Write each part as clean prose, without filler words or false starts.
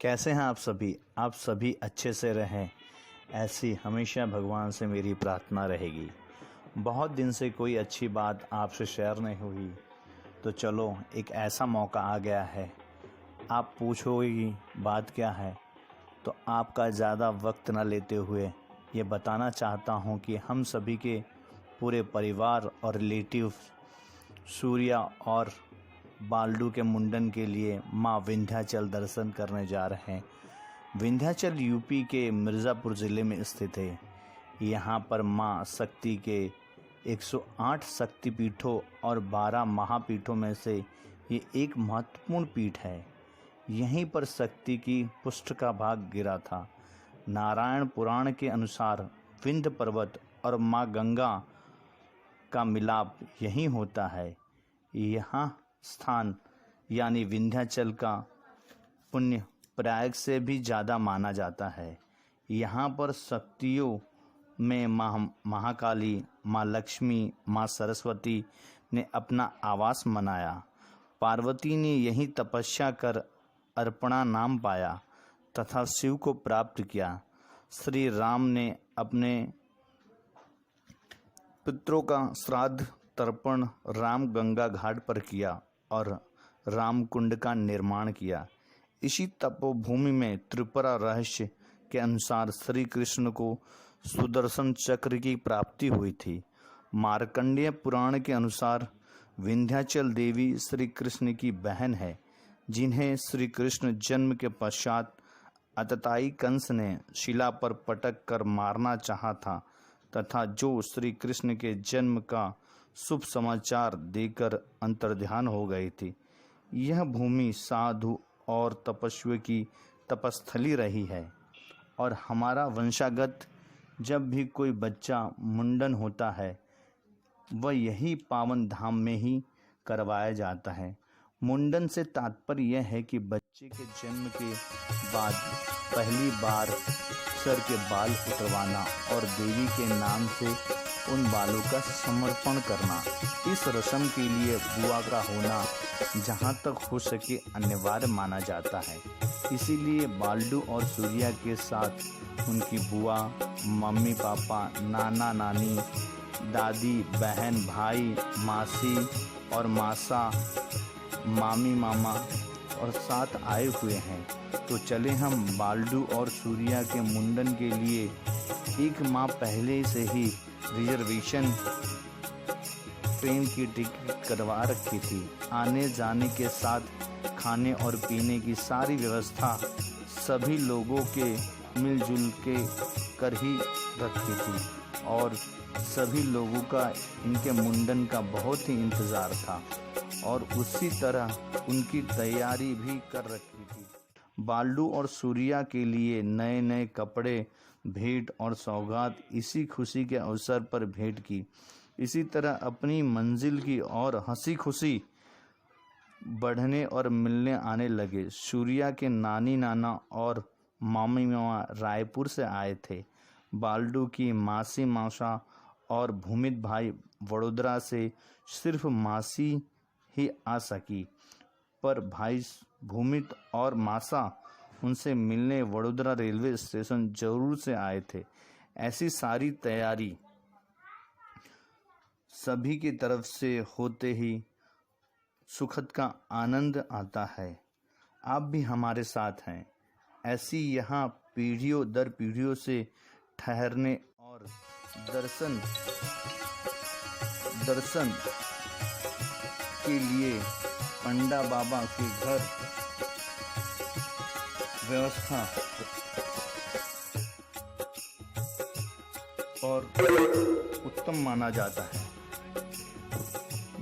कैसे हैं आप सभी? आप सभी अच्छे से रहें, ऐसी हमेशा भगवान से मेरी प्रार्थना रहेगी। बहुत दिन से कोई अच्छी बात आपसे शेयर नहीं हुई, तो चलो एक ऐसा मौका आ गया है। आप पूछोगी बात क्या है, तो आपका ज़्यादा वक्त न लेते हुए ये बताना चाहता हूँ कि हम सभी के पूरे परिवार और रिलेटिव सूर्या और बाल्डू के मुंडन के लिए माँ विंध्याचल दर्शन करने जा रहे हैं। विंध्याचल यूपी के मिर्ज़ापुर ज़िले में स्थित है। यहाँ पर माँ शक्ति के 108 शक्तिपीठों और 12 महापीठों में से ये एक महत्वपूर्ण पीठ है। यहीं पर शक्ति की पुष्ट का भाग गिरा था। नारायण पुराण के अनुसार विंध्य पर्वत और माँ गंगा का मिलाप यहीं होता है। यहाँ स्थान यानी विंध्याचल का पुण्य प्रयाग से भी ज़्यादा माना जाता है। यहाँ पर शक्तियों में माँ महाकाली, माँ लक्ष्मी, माँ सरस्वती ने अपना आवास बनाया। पार्वती ने यहीं तपस्या कर अर्पणा नाम पाया तथा शिव को प्राप्त किया। श्री राम ने अपने पितरों का श्राद्ध तर्पण राम गंगा घाट पर किया और राम कुंड का निर्माण किया। इसी तपोभूमि में त्रिपुरा रहस्य के अनुसार श्री कृष्ण को सुदर्शन चक्र की प्राप्ति हुई थी। मार्कंडेय पुराण के अनुसार विंध्याचल देवी श्री कृष्ण की बहन है, जिन्हें श्री कृष्ण जन्म के पश्चात अतताई कंस ने शिला पर पटक कर मारना चाहा था तथा जो श्री कृष्ण के जन्म का शुभ समाचार देकर अंतर्ध्यान हो गई थी। यह भूमि साधु और तपस्वी की तपस्थली रही है और हमारा वंशागत जब भी कोई बच्चा मुंडन होता है वह यही पावन धाम में ही करवाया जाता है। मुंडन से तात्पर्य यह है कि बच्चे के जन्म के बाद पहली बार सर के बाल उतरवाना और देवी के नाम से उन बालों का समर्पण करना। इस रस्म के लिए बुआ का होना जहाँ तक हो सके अनिवार्य माना जाता है। इसीलिए बाल्डू और सूर्या के साथ उनकी बुआ, मम्मी पापा, नाना नानी, दादी, बहन, भाई, मासी और मासा, मामी मामा और साथ आए हुए हैं। तो चले हम बाल्डू और सूर्या के मुंडन के लिए एक माह पहले से ही रिजर्वेशन ट्रेन की टिकट करवा रखी थी। आने जाने के साथ खाने और पीने की सारी व्यवस्था सभी लोगों के मिलजुल के कर ही रखी थी और सभी लोगों का इनके मुंडन का बहुत ही इंतज़ार था और उसी तरह उनकी तैयारी भी कर रखी थी। बाल्डू और सूर्या के लिए नए नए कपड़े, भेंट और सौगात इसी खुशी के अवसर पर भेंट की। इसी तरह अपनी मंजिल की और हंसी खुशी बढ़ने और मिलने आने लगे। सूर्या के नानी नाना और मामी मामा रायपुर से आए थे। बाल्डू की मासी मासा और भूमित भाई वडोदरा से सिर्फ मासी ही आ सकी, पर भाई भूमित और मासा उनसे मिलने वडोदरा रेलवे स्टेशन जरूर से आए थे। ऐसी सारी तैयारी सभी की तरफ से होते ही सुखद का आनंद आता है। आप भी हमारे साथ हैं। ऐसी यहाँ पीढ़ियों दर पीढ़ियों से ठहरने और दर्शन के लिए पंडा बाबा के घर व्यवस्था और उत्तम माना जाता है।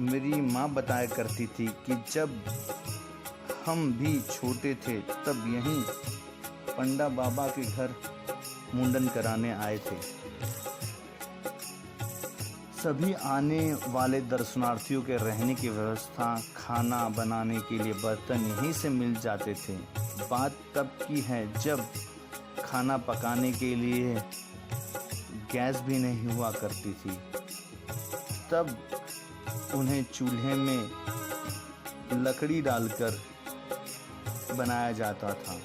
मेरी माँ बताया करती थी कि जब हम भी छोटे थे तब यहीं पंडा बाबा के घर मुंडन कराने आए थे। सभी आने वाले दर्शनार्थियों के रहने की व्यवस्था, खाना बनाने के लिए बर्तन यहीं से मिल जाते थे। बात तब की है जब खाना पकाने के लिए गैस भी नहीं हुआ करती थी। तब उन्हें चूल्हे में लकड़ी डालकर बनाया जाता था।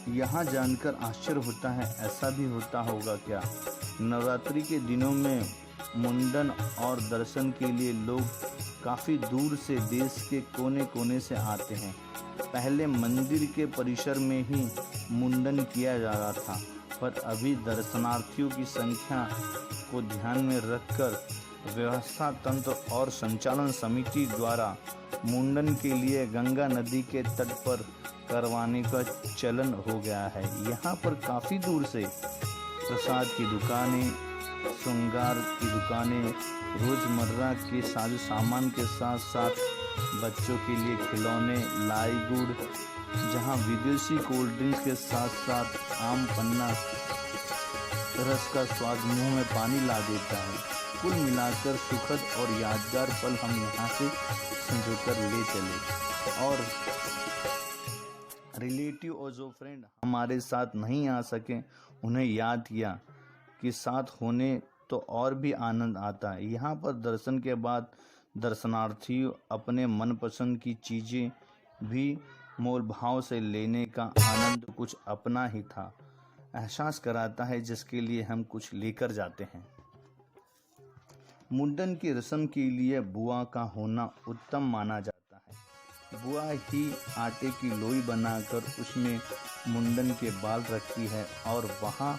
यहाँ जानकर आश्चर्य होता है, ऐसा भी होता होगा क्या? नवरात्रि के दिनों में मुंडन और दर्शन के लिए लोग काफ़ी दूर से देश के कोने कोने से आते हैं। पहले मंदिर के परिसर में ही मुंडन किया जा रहा था, पर अभी दर्शनार्थियों की संख्या को ध्यान में रखकर व्यवस्था तंत्र और संचालन समिति द्वारा मुंडन के लिए गंगा नदी के तट पर करवाने का चलन हो गया है। यहाँ पर काफ़ी दूर से प्रसाद की दुकानें, श्रृंगार की दुकानें, रोजमर्रा के साजो सामान के साथ साथ बच्चों के लिए खिलौने, लाई गुड़, जहाँ विदेशी कोल्ड ड्रिंक्स के साथ साथ आम पन्ना रस का स्वाद मुंह में पानी ला देता है। कुल मिलाकर सुखद और यादगार पल हम यहाँ से संजोकर ले चले। और रिलेटिव और जो फ्रेंड हमारे साथ नहीं आ सके, उन्हें याद किया कि साथ होने तो और भी आनंद आता है। यहाँ पर दर्शन के बाद दर्शनार्थी अपने मनपसंद की चीज़ें भी मोल भाव से लेने का आनंद कुछ अपना ही था, एहसास कराता है, जिसके लिए हम कुछ लेकर जाते हैं। मुंडन की रस्म के लिए बुआ का होना उत्तम माना जाता है। बुआ ही आटे की लोई बनाकर उसमें मुंडन के बाल रखती है और वहाँ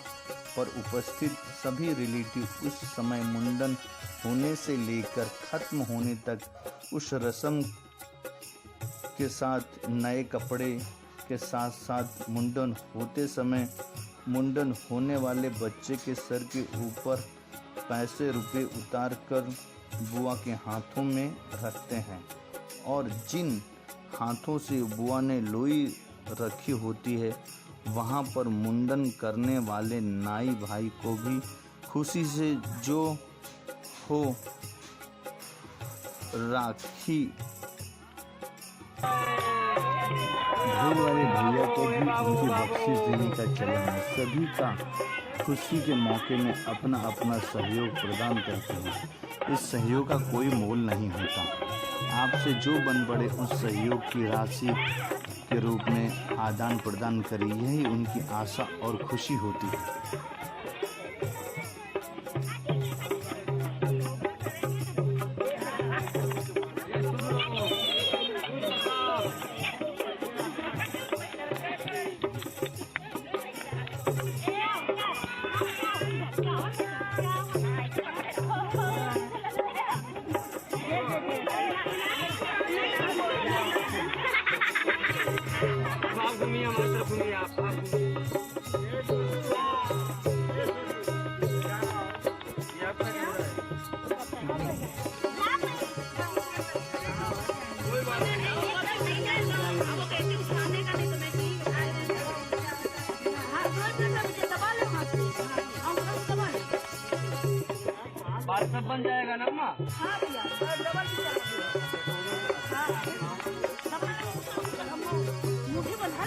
पर उपस्थित सभी रिलेटिव उस समय मुंडन होने से लेकर खत्म होने तक उस रस्म के साथ नए कपड़े के साथ साथ मुंडन होते समय मुंडन होने वाले बच्चे के सर के ऊपर पैसे रुपए उतार कर बुआ के हाथों में रखते हैं और जिन हाथों से बुआ ने लोई रखी होती है वहाँ पर मुंडन करने वाले नाई भाई को भी खुशी से जो हो राखी भूल वाले भैया को भी उनकी बख्शिश देने का चलन है। सभी का खुशी के मौके में अपना अपना सहयोग प्रदान करते हैं। इस सहयोग का कोई मोल नहीं होता। आपसे जो बन पड़े उस सहयोग की राशि के रूप में आदान प्रदान करें, यही उनकी आशा और खुशी होती है। सब बन जाएगा ना अम्मा? हाँ भैया, मुझे बना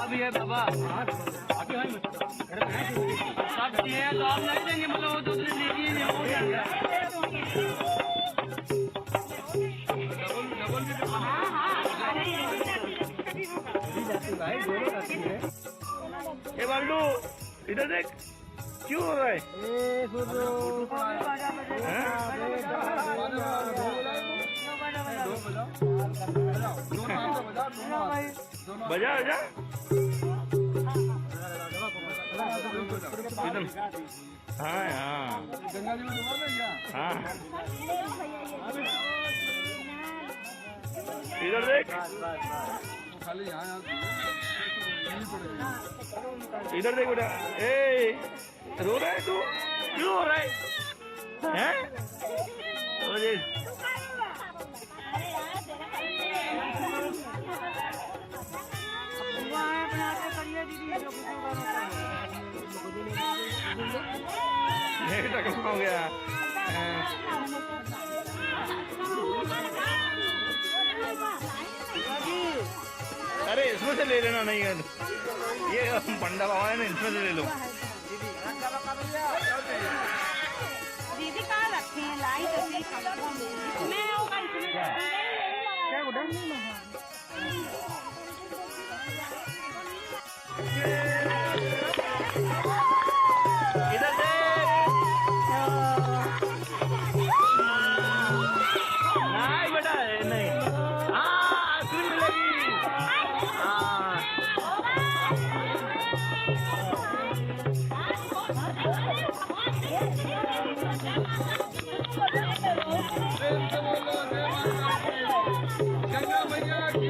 भी है बाबा, आगे है सब है तो आप नहीं देंगे, मतलब वो दूसरे लीजिए हो जाएगा। ये बालू इधर देख, क्यों हो रहा है? बजा बजा एकदम। हाँ हाँ हाँ, इधर देख, इधर देख बेटा। ए रो रहा है तू, क्यों हो रहा है? हैं? हो गया। अरे इसमें से ले लेना, नहीं है ये पंडा बाबा है ना, इसमें से ले लो। दीदी कहाँ रखे हैं लाई तो मैं होगा इसमें क्या उधर इधर से नहीं बेटा, नहीं। हाँ सुन मिलेगी। हाँ गंगा मैया की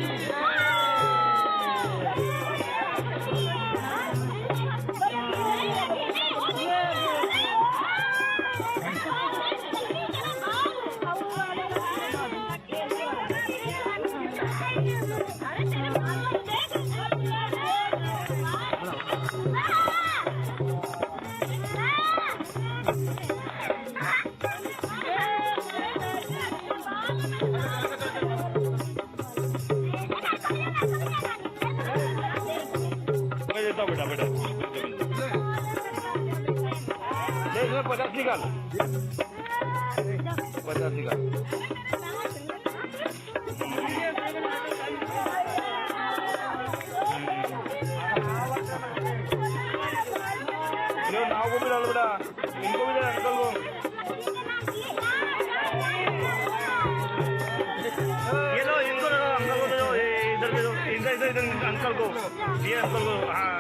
मैं देता हूँ बेटा, बेटा ले इसमें 50 निकाल, 50 निकाल। नाव को भी डालो बेटा, इनको भी दे अंकल को। ये लो, इनको दे दो, अंकल को दे दो, इधर दे दो, इधर इधर इधर अंकल को, ये अंकल को। हाँ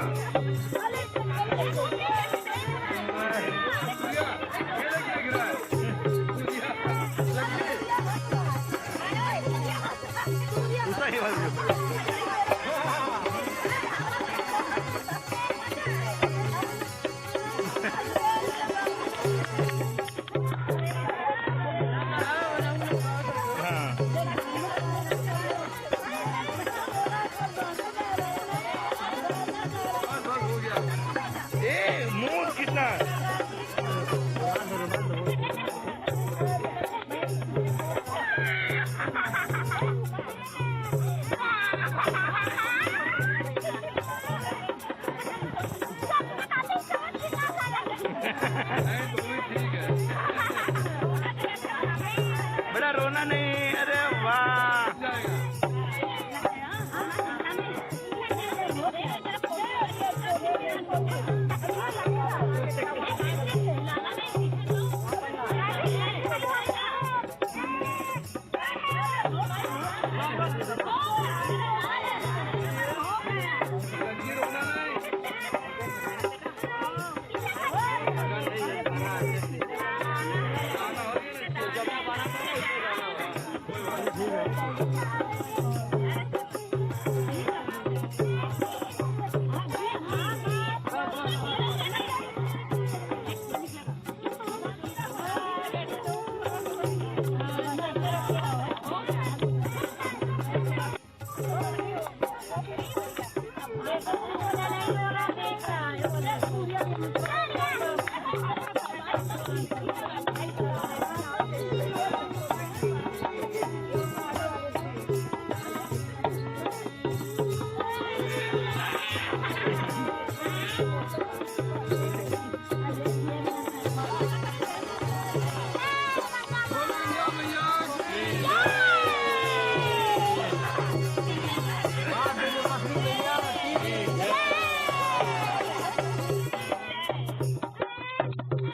सही बात है। मूड कितना बेटा, रोना नहीं। अरे वाह,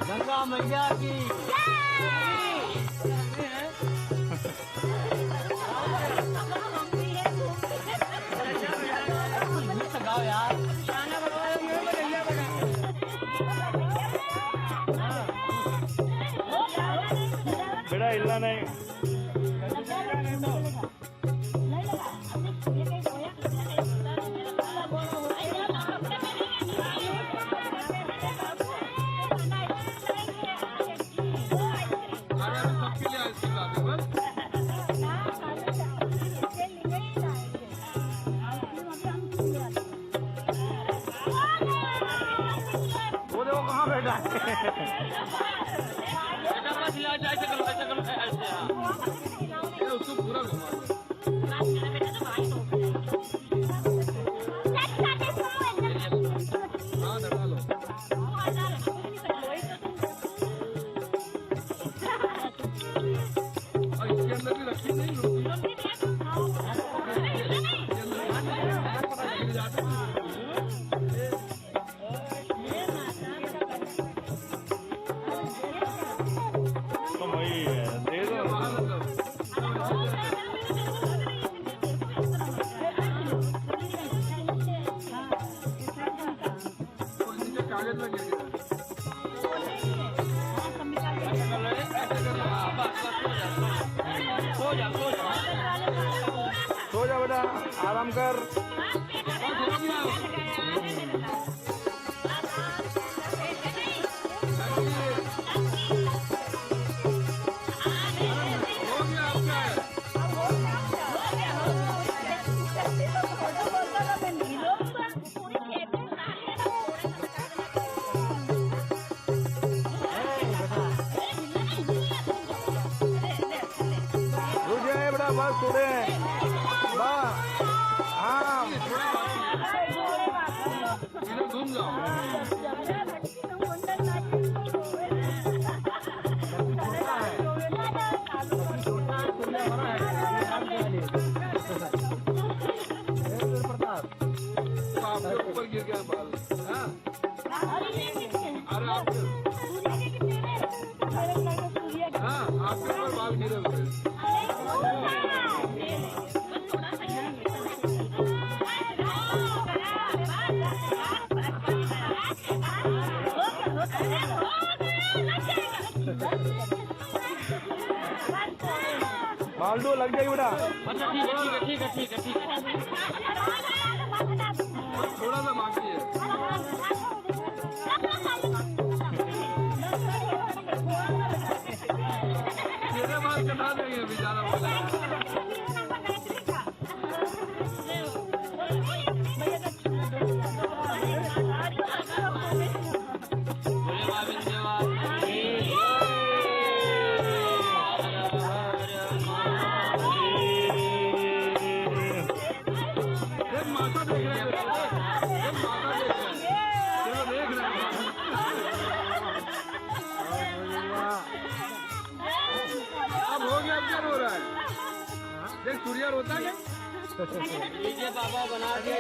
गंगा मैया की गाओ यार। बेटा हिलना नहीं। वो देखो कहाँ बैठा ऐसा मत हिला, ऐसे करो, ऐसे करो, ऐसे। हाँ, उसको पूरा घुमा दो। हाँ, दबा लो। और इसके अंदर भी रखी नहीं रोटी। कागज में गिर गया। सो जा बेटा, आराम कर। बस थोड़े हाँ घूम जाओ। आपके ऊपर गिर गया बाल। हाँ, आपके ऊपर बाल गिरे हुए। बाल्डो लग जाएगी बेटा। अच्छा ठीक है। थोड़ा सा बाकी है। तेरे बाल कटा देंगे बेचारा वाला। अब हो गया, अब क्या रो रहा है? देख सूर्या रोता है। बाबा बना के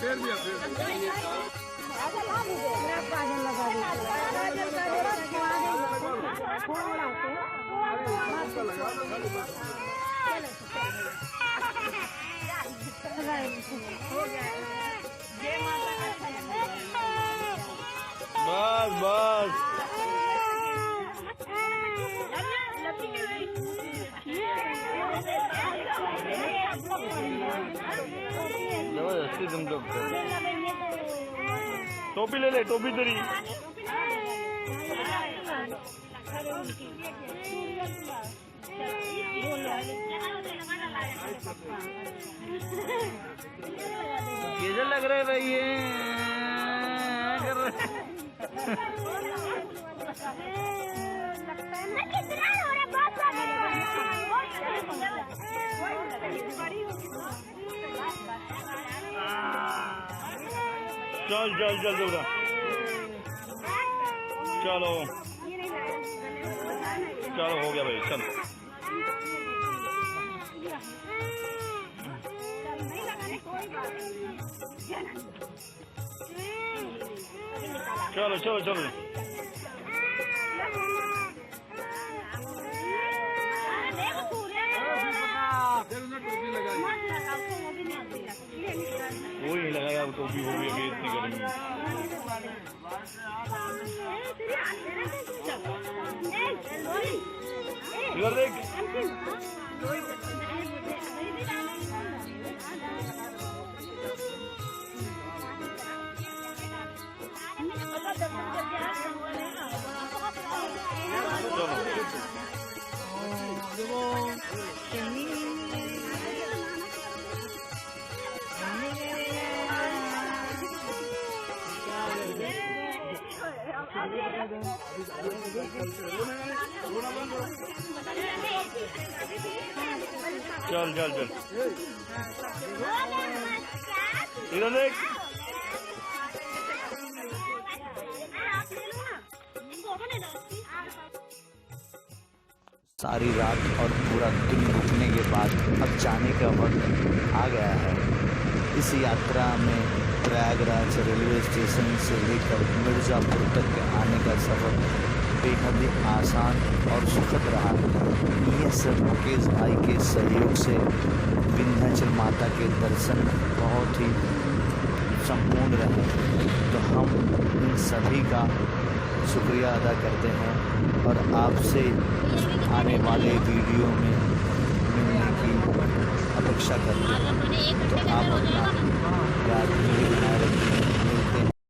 फेर दिया। बस बस जबरदस्ती तुम तो। टोपी ले ले, टोपी तेरी। कैसे लग रहे भाई ये कर रहे? चल चल चल चल चलो चलो हो गया भाई, चल चलो चलो चलो वो ही लगाया टोपी हो गई अभी इतनी गर्मी में। इधर देख चलो चल चल चल इधर देख सारी रात और पूरा दिन रुकने के बाद अब जाने का वक्त आ गया है। इस यात्रा में प्रयागराज रेलवे स्टेशन से लेकर मिर्ज़ापुर तक आने का सफ़र बेहद ही आसान और सुखद रहा। यह सब मुकेश भाई के सहयोग से विंध्याचल माता के दर्शन बहुत ही संपूर्ण रहे, तो हम इन सभी का शुक्रिया अदा करते हैं और आपसे आने वाले वीडियो में मिलने की अपेक्षा करते हैं। तो आप अपना याद बनाए रखिए।